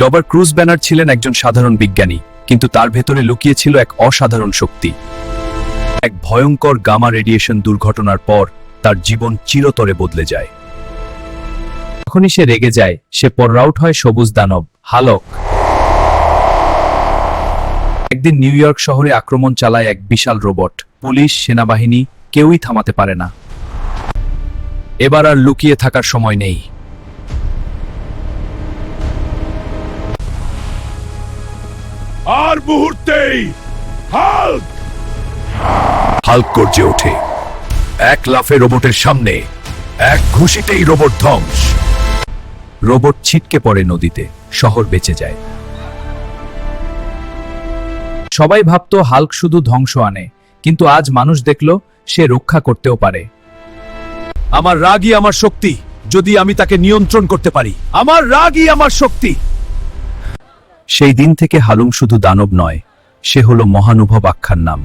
Robert cruise banner ছিলেন একজন সাধারণ বিজ্ঞানী, কিন্তু তার ভেতরে লুকিয়ে ছিল এক অসাধারণ শক্তি। এক ভয়ঙ্কর গামা রেডিয়েশন দুর্ঘটনার পর তার জীবন চিরতরে বদলে যায়। যখনই সে রেগে যায়, সে পররাউট হয় সবুজ দানব হালক। একদিন নিউ ইয়র্ক শহরে আক্রমণ চালায় এক বিশাল রোবট। পুলিশ, সেনাবাহিনী কেউই থামাতে পারে না। এবার আর লুকিয়ে থাকার সময় নেই। আর মুহূর্তেই হাল্ক হাল্ক গর্জে ওঠে। এক লাফে রোবটের সামনে, এক ঘুষিতেই রোবট ধ্বংস। রোবট ছিটকে পড়ে নদীতে, শহর বেঁচে যায়। সবাই ভাবতো হাল্ক শুধু ধ্বংস আনে, কিন্তু আজ মানুষ দেখল সে রক্ষা করতেও পারে। আমার রাগই আমার শক্তি, যদি আমি তাকে নিয়ন্ত্রণ করতে পারি। আমার রাগই আমার শক্তি। সেই দিন থেকে হালুম শুধু দানব নয়, সে হলো মহানুভব আখ্যার নাম।